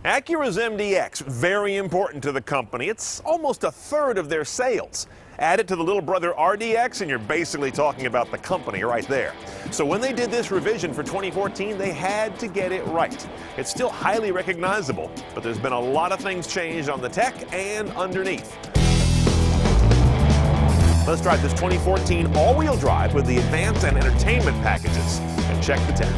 Acura's MDX, very important to the company. It's almost a third of their sales. Add it to the little brother RDX and you're basically talking about the company right there. So when they did this revision for 2014, they had to get it right. It's still highly recognizable, but there's been a lot of things changed on the tech and underneath. Let's drive this 2014 all-wheel drive with the advanced and entertainment packages and check the tech.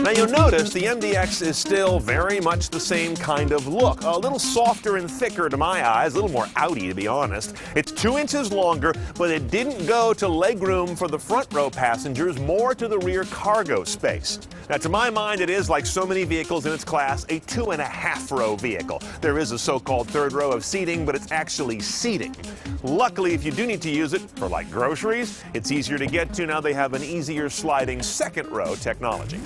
Now you'll notice the MDX is still very much the same kind of look. A little softer and thicker to my eyes, a little more Audi to be honest. It's 2 inches longer, but it didn't go to legroom for the front row passengers, more to the rear cargo space. Now to my mind it is, like so many vehicles in its class, a 2.5 row vehicle. There is a so-called third row of seating, but it's actually seating. Luckily, if you do need to use it for like groceries, it's easier to get to. Now they have an easier sliding second row technology.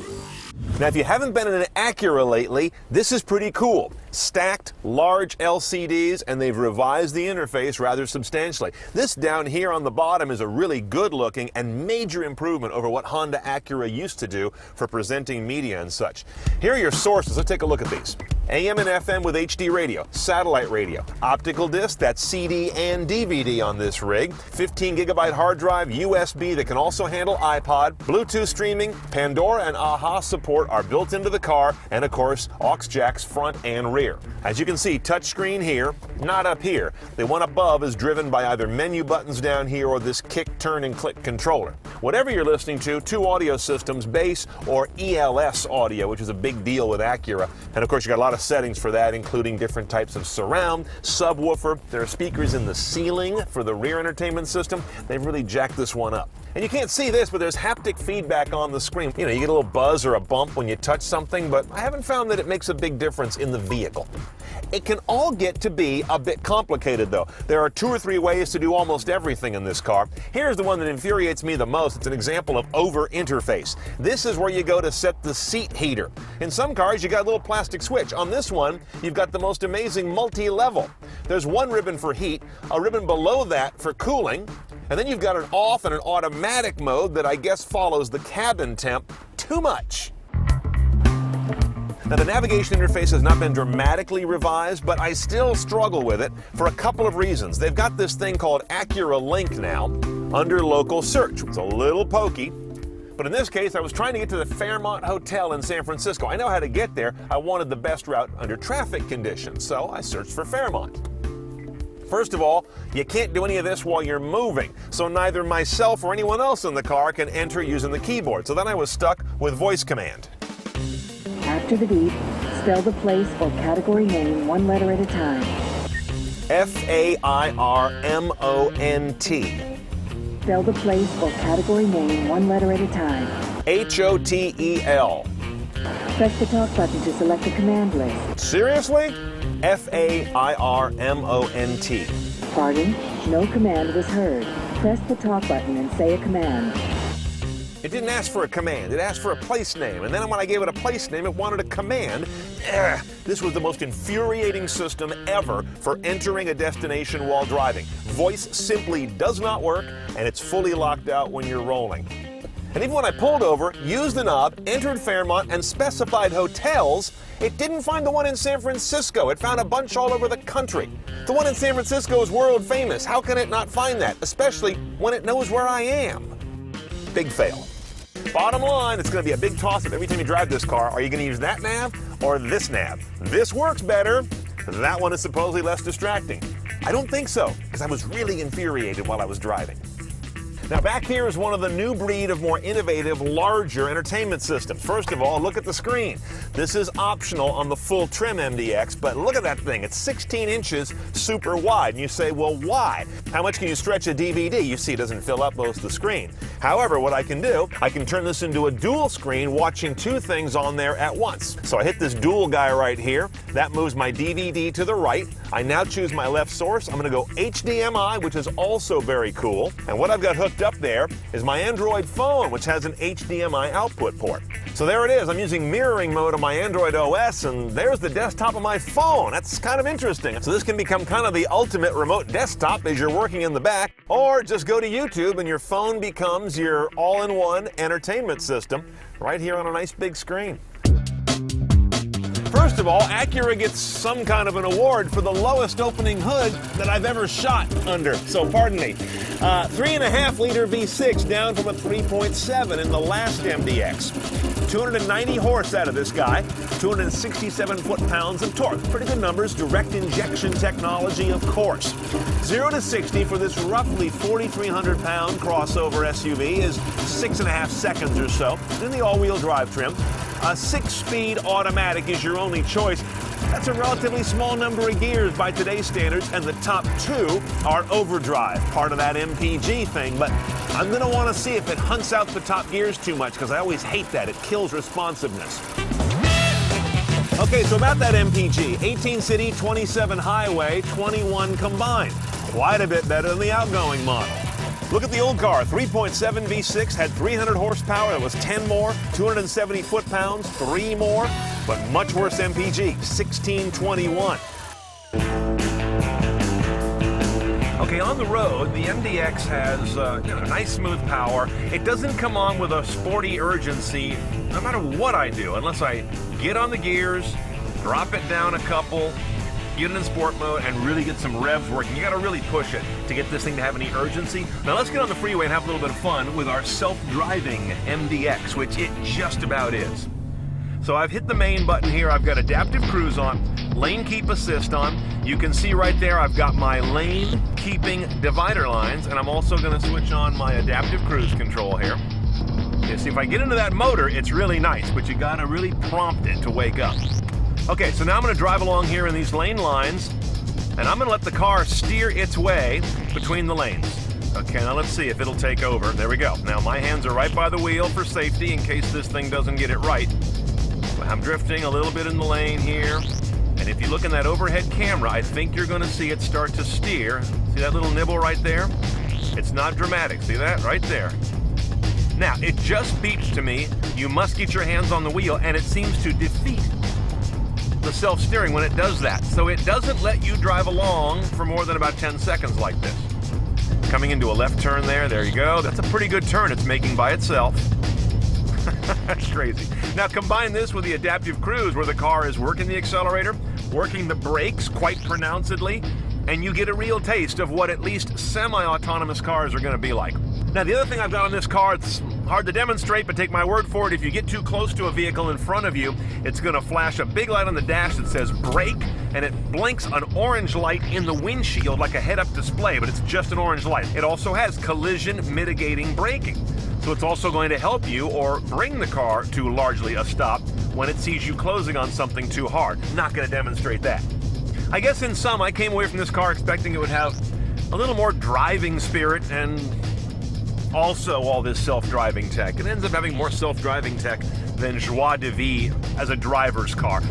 Now, if you haven't been in an Acura lately, this is pretty cool. Stacked, large LCDs, and they've revised the interface rather substantially. This down here on the bottom is a really good-looking and major improvement over what Honda Acura used to do for presenting media and such. Here are your sources. Let's take a look at these. AM and FM with HD radio, satellite radio, optical disc, that's CD and DVD on this rig, 15 gigabyte hard drive, USB that can also handle iPod, Bluetooth streaming, Pandora and AHA support are built into the car, and of course, aux jacks front and rear. As you can see, touchscreen here, not up here. The one above is driven by either menu buttons down here or this kick, turn, and click controller. Whatever you're listening to, 2 audio systems, bass or ELS audio, which is a big deal with Acura. And of course, you got a lot of settings for that, including different types of surround, subwoofer. There are speakers in the ceiling for the rear entertainment system. They've really jacked this one up. And you can't see this, but there's haptic feedback on the screen. You know, you get a little buzz or a bump when you touch something, but I haven't found that it makes a big difference in the vehicle. It can all get to be a bit complicated though. There are 2 or 3 ways to do almost everything in this car. Here's the one that infuriates me the most. It's an example of over-interface. This is where you go to set the seat heater. In some cars, you got a little plastic switch. On this one, you've got the most amazing multi-level. There's one ribbon for heat, a ribbon below that for cooling, and then you've got an off and an automatic mode that I guess follows the cabin temp. Too much. Now the navigation interface has not been dramatically revised, but I still struggle with it for a couple of reasons. They've got this thing called Acura Link now under local search. It's a little pokey, but in this case I was trying to get to the Fairmont Hotel in San Francisco. I know how to get there. I wanted the best route under traffic conditions, so I searched for Fairmont. First of all, you can't do any of this while you're moving, so neither myself or anyone else in the car can enter using the keyboard. So then I was stuck with voice command. After the beep, spell the place or category name 1 letter at a time. Fairmont. Spell the place or category name 1 letter at a time. Hotel. Press the talk button to select a command list. Seriously? Fairmont. Pardon? No command was heard. Press the talk button and say a command. It didn't ask for a command, it asked for a place name, and then when I gave it a place name, it wanted a command. This was the most infuriating system ever for entering a destination while driving. Voice simply does not work, and it's fully locked out when you're rolling. And even when I pulled over, used the knob, entered Fairmont, and specified hotels, it didn't find the one in San Francisco. It found a bunch all over the country. The one in San Francisco is world famous. How can it not find that, especially when it knows where I am? Big fail. Bottom line, it's going to be a big toss-up every time you drive this car. Are you going to use that nav or this nav? This works better. That one is supposedly less distracting. I don't think so, because I was really infuriated while I was driving. Now back here is one of the new breed of more innovative, larger entertainment systems. First of all, look at the screen. This is optional on the full trim MDX, but look at that thing. It's 16 inches super wide. And you say, well, why? How much can you stretch a DVD? You see it doesn't fill up most of the screen. However, what I can do, I can turn this into a dual screen watching 2 things on there at once. So I hit this dual guy right here. That moves my DVD to the right. I now choose my left source. I'm going to go HDMI, which is also very cool. And what I've got hooked up there is my Android phone, which has an HDMI output port. So there it is. I'm using mirroring mode on my Android OS, and there's the desktop of my phone. That's kind of interesting. So this can become kind of the ultimate remote desktop as you're working in the back, or just go to YouTube and your phone becomes your all-in-one entertainment system right here on a nice big screen. First of all, Acura gets some kind of an award for the lowest opening hood that I've ever shot under. So pardon me. 3.5 liter V6 down from a 3.7 in the last MDX. 290 horse out of this guy, 267 foot-pounds of torque. Pretty good numbers, direct injection technology, of course. 0 to 60 for this roughly 4,300-pound crossover SUV is 6.5 seconds or so in the all-wheel drive trim. A 6-speed automatic is your only choice. That's a relatively small number of gears by today's standards, and the top 2 are overdrive, part of that MPG thing, but I'm going to want to see if it hunts out the top gears too much, because I always hate that. It kills responsiveness. Okay, so about that MPG, 18 city, 27 highway, 21 combined. Quite a bit better than the outgoing model. Look at the old car, 3.7 V6, had 300 horsepower, that was 10 more, 270 foot-pounds, 3 more, but much worse MPG, 1621. Okay, on the road, the MDX has nice smooth power. It doesn't come on with a sporty urgency no matter what I do, unless I get on the gears, drop it down a couple, get it in sport mode, and really get some revs working. You gotta really push it to get this thing to have any urgency. Now let's get on the freeway and have a little bit of fun with our self-driving MDX, which it just about is. So I've hit the main button here. I've got adaptive cruise on, lane keep assist on. You can see right there I've got my lane keeping divider lines, and I'm also gonna switch on my adaptive cruise control here. You see, if I get into that motor, it's really nice, but you gotta really prompt it to wake up. Okay, so now I'm going to drive along here in these lane lines, and I'm going to let the car steer its way between the lanes. Okay, now let's see if it'll take over. There we go. Now my hands are right by the wheel for safety in case this thing doesn't get it right. I'm drifting a little bit in the lane here, and if you look in that overhead camera, I think you're going to see it start to steer. See that little nibble right there? It's not dramatic. See that? Right there. Now, it just beeps to me, you must get your hands on the wheel, and it seems to defeat the self-steering when it does that. So it doesn't let you drive along for more than about 10 seconds like this. Coming into a left turn there you go. That's a pretty good turn it's making by itself. That's crazy. Now combine this with the adaptive cruise where the car is working the accelerator, working the brakes quite pronouncedly, and you get a real taste of what at least semi-autonomous cars are going to be like. Now the other thing I've got on this car, it's hard to demonstrate, but take my word for it, if you get too close to a vehicle in front of you, it's going to flash a big light on the dash that says brake, and it blinks an orange light in the windshield like a head-up display, but it's just an orange light. It also has collision mitigating braking, so it's also going to help you or bring the car to largely a stop when it sees you closing on something too hard. Not going to demonstrate that. I guess in sum, I came away from this car expecting it would have a little more driving spirit and also all this self-driving tech. It ends up having more self-driving tech than joie de vivre as a driver's car.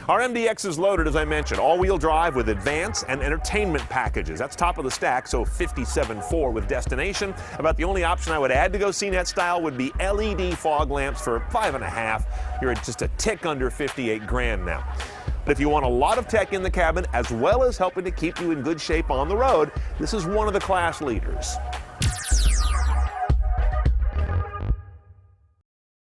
Our MDX is loaded, as I mentioned, all-wheel drive with advance and entertainment packages. That's top of the stack, so 57.4 with destination. About the only option I would add to go CNET style would be LED fog lamps for 5.5. You're at just a tick under 58 grand now. But if you want a lot of tech in the cabin, as well as helping to keep you in good shape on the road, this is one of the class leaders.